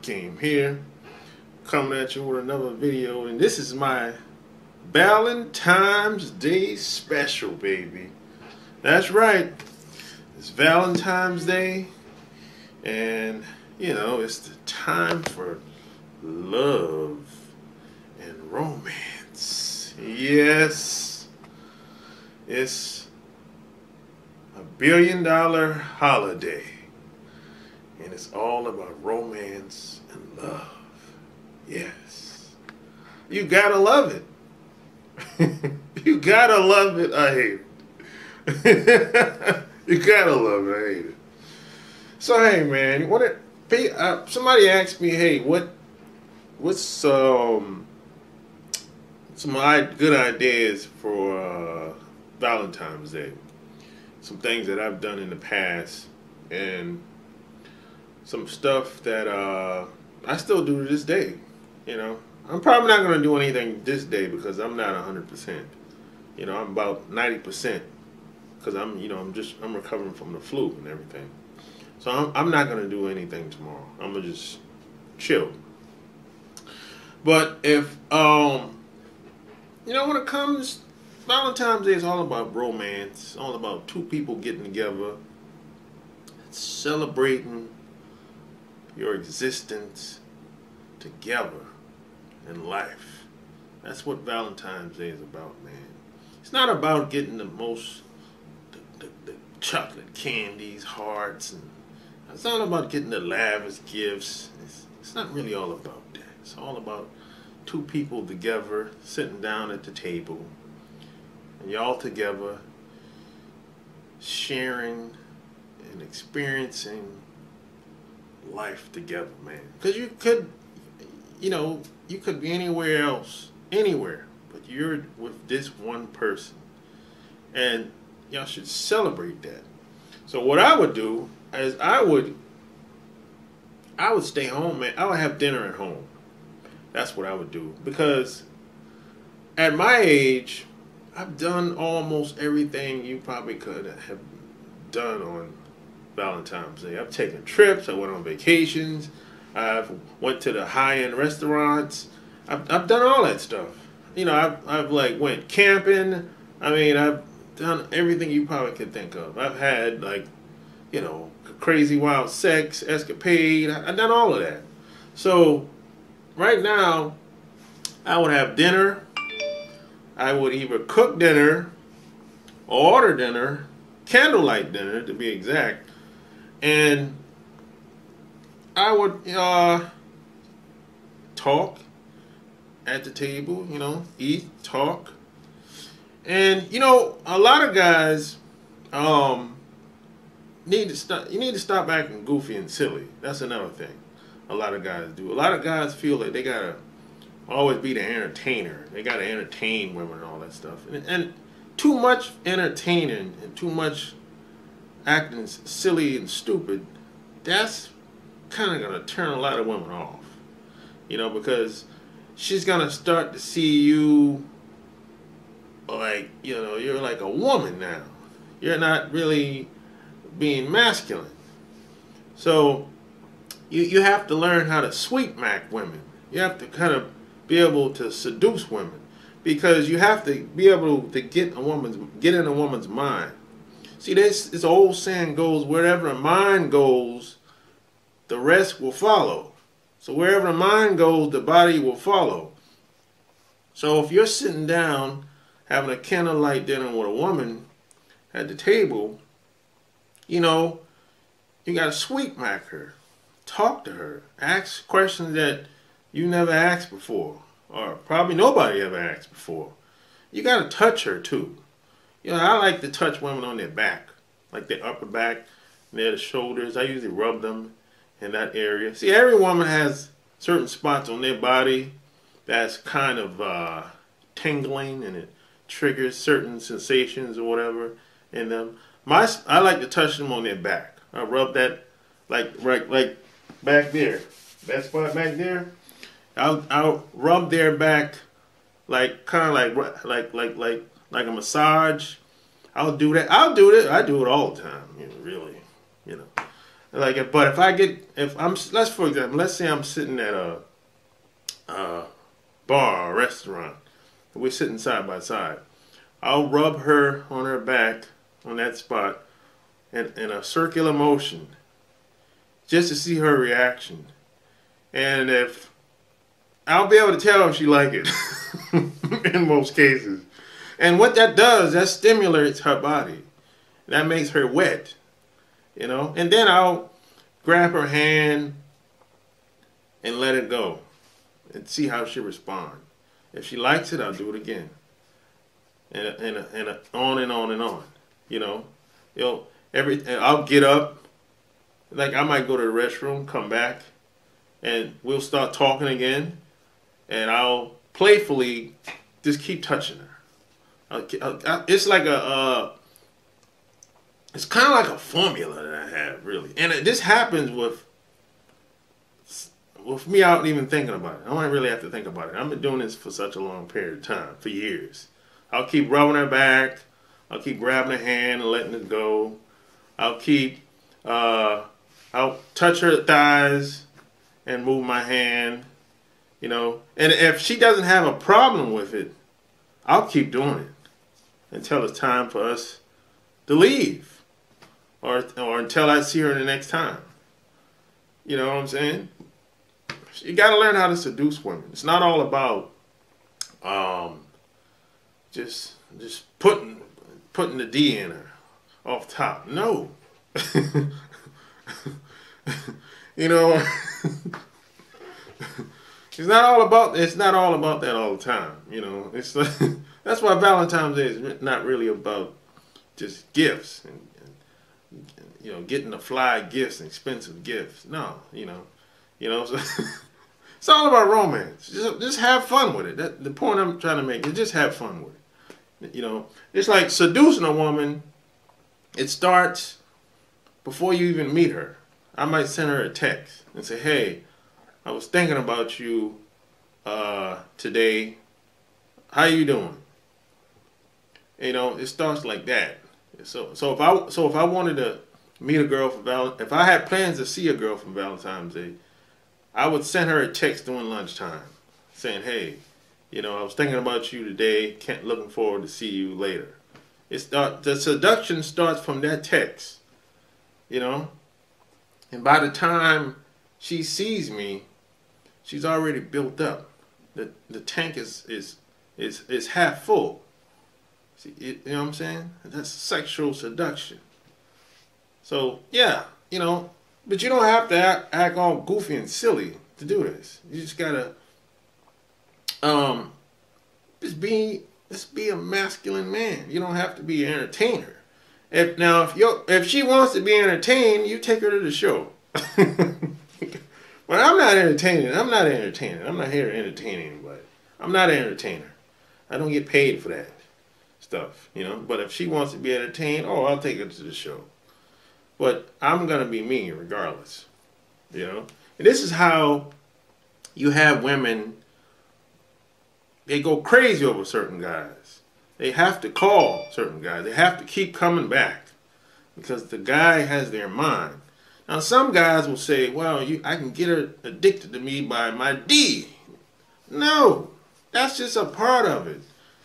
Game here, coming at you with another video, and this is my Valentine's Day Special, baby. That's right, it's Valentine's Day, and you know, it's the time for love and romance. Yes, it's $1 billion holiday, and it's all about romance and love. Yes, you gotta love it. You gotta love it. I hate it. You gotta love it. I hate it. So hey, man, somebody asked me, hey, what's some good ideas for Valentine's Day? Some things that I've done in the past, and some stuff that I still do to this day. You know, I'm probably not going to do anything this day because I'm not 100%. You know, I'm about 90% because I'm recovering from the flu and everything. So I'm not going to do anything tomorrow. I'm going to just chill. But if you know, when it comes, Valentine's Day is all about romance. It's all about two people getting together, celebrating your existence together in life. That's what Valentine's Day is about, man. It's not about getting the most the chocolate candies, hearts, and it's not about getting the lavish gifts. It's not really all about that. It's all about two people together, sitting down at the table, and y'all together sharing and experiencing life together, man. Because you could be anywhere else, anywhere, but you're with this one person, and y'all should celebrate that. So what I would do is I would stay home, man. I would have dinner at home. That's what I would do, because at my age, I've done almost everything you probably could have done on Valentine's Day. I've taken trips. I went on vacations. I've went to the high-end restaurants. I've done all that stuff. You know, I've like went camping. I mean, I've done everything you probably could think of. I've had, like, you know, crazy wild sex, escapade. I've done all of that. So right now, I would have dinner. I would either cook dinner or order dinner, candlelight dinner to be exact, and I would talk at the table, you know, eat, talk. And you know, a lot of guys need to stop acting goofy and silly. That's another thing a lot of guys do. A lot of guys feel like they gotta always be the entertainer. They gotta entertain women and all that stuff. And too much entertaining and too much acting silly and stupid, that's kind of gonna turn a lot of women off. You know, because she's gonna start to see you like, you know, you're like a woman now. You're not really being masculine. So you have to learn how to sweet mac women. You have to kind of be able to seduce women, because you have to be able to get in a woman's mind. See, this old saying goes, wherever a mind goes, the rest will follow. So wherever a mind goes, the body will follow. So if you're sitting down having a candlelight dinner with a woman at the table, you know, you got to sweet mac her. Talk to her. Ask questions that you never asked before, or probably nobody ever asked before. You got to touch her too. You know, I like to touch women on their back, like their upper back, near the shoulders. I usually rub them in that area. See, every woman has certain spots on their body that's kind of tingling, and it triggers certain sensations or whatever in them. I like to touch them on their back. I rub that like back there, that spot back there. I'll rub their back like kind of like a massage. I'll do that. I do it all the time. You know, really, you know. Like, but if I'm, let's for example, let's say I'm sitting at a bar or restaurant, and we're sitting side by side. I'll rub her on her back on that spot in a circular motion, just to see her reaction. And if I'll be able to tell if she like it in most cases. And what that does, that stimulates her body. That makes her wet, you know. And then I'll grab her hand and let it go and see how she responds. If she likes it, I'll do it again. And on and on and on, you know. I'll get up, like I might go to the restroom, come back, and we'll start talking again, and I'll playfully just keep touching her. It's like it's kind of like a formula that I have, really, and this happens with me out even thinking about it. I don't really have to think about it. I've been doing this for such a long period of time, for years. I'll keep rubbing her back. I'll keep grabbing her hand and letting it go. I'll touch her thighs and move my hand, you know. And if she doesn't have a problem with it, I'll keep doing it until it's time for us to leave, or until I see her the next time. You know what I'm saying? You got to learn how to seduce women. It's not all about just putting the D in her off top. No. You know, it's not all about that all the time. You know, it's like, that's why Valentine's Day is not really about just gifts and you know, getting the fly gifts and expensive gifts. No, you know, so it's all about romance. Just have fun with it. The point I'm trying to make is just have fun with it. You know, it's like seducing a woman. It starts before you even meet her. I might send her a text and say, "Hey, I was thinking about you today. How you doing?" You know, it starts like that. So if I wanted to meet a girl for if I had plans to see a girl for Valentine's Day, I would send her a text during lunchtime saying, "Hey, you know, I was thinking about you today. Looking forward to see you later." The seduction starts from that text, you know. And by the time she sees me, she's already built up. The tank is half full. See, you know what I'm saying? That's sexual seduction. So yeah, you know, but you don't have to act all goofy and silly to do this. You just gotta just be a masculine man. You don't have to be an entertainer. If she wants to be entertained, you take her to the show. But I'm not entertaining. I'm not here to entertain anybody. I'm not an entertainer. I don't get paid for that stuff, you know. But if she wants to be entertained, I'll take her to the show. But I'm gonna be me regardless, you know. And this is how you have women. They go crazy over certain guys. They have to call certain guys. They have to keep coming back because the guy has their mind. Now, some guys will say, "Well, I can get her addicted to me by my D." No, that's just a part of it.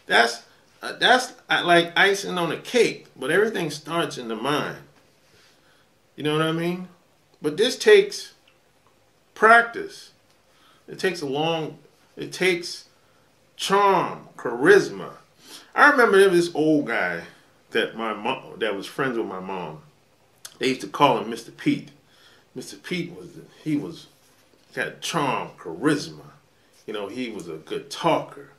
That's like icing on a cake. But everything starts in the mind. You know what I mean? But this takes practice. It takes charm, charisma. I remember there was this old guy that was friends with my mom. They used to call him Mr. Pete. Mr. Pete had charm, charisma. You know, he was a good talker.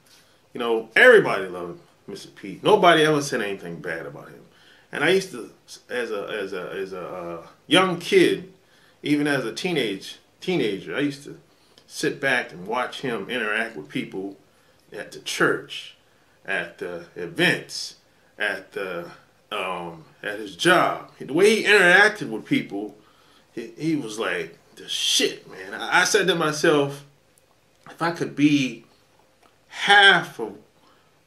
You know, everybody loved Mr. Pete. Nobody ever said anything bad about him. And I used to, as a young kid, even as a teenager, I used to sit back and watch him interact with people at the church, at the events, at his job. The way he interacted with people, he was like the shit, man. I said to myself, if I could be half of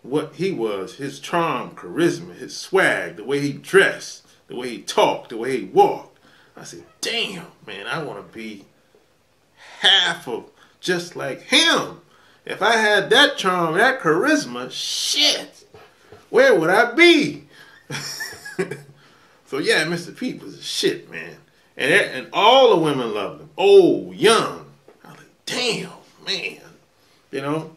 what he was, his charm, charisma, his swag, the way he dressed, the way he talked, the way he walked, I said, damn, man, I want to be half of just like him. If I had that charm, that charisma, shit, where would I be? So yeah, Mr. Pete was a shit, man. And all the women loved him. Old, young. I was like, damn, man. You know?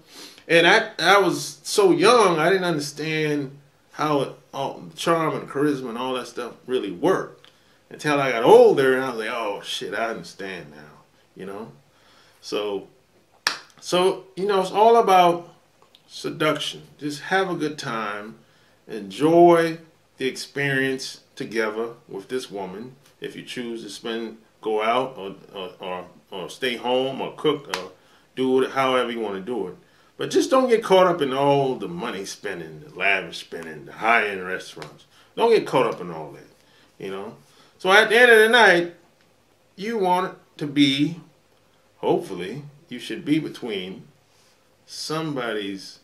And I was so young, I didn't understand how all charm and charisma and all that stuff really worked. Until I got older and I was like, oh shit, I understand now. You know? So you know, it's all about seduction. Just have a good time. Enjoy the experience together with this woman. If you choose to go out or stay home or cook or do it however you want to do it. But just don't get caught up in all the money spending, the lavish spending, the high-end restaurants. Don't get caught up in all that, you know. So at the end of the night, you want it to be, hopefully, you should be between somebody's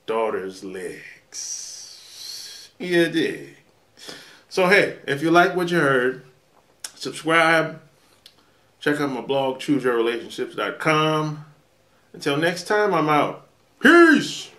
daughter's legs. You dig? So hey, if you like what you heard, subscribe. Check out my blog, chooseyourrelationships.com. Until next time, I'm out. Peace!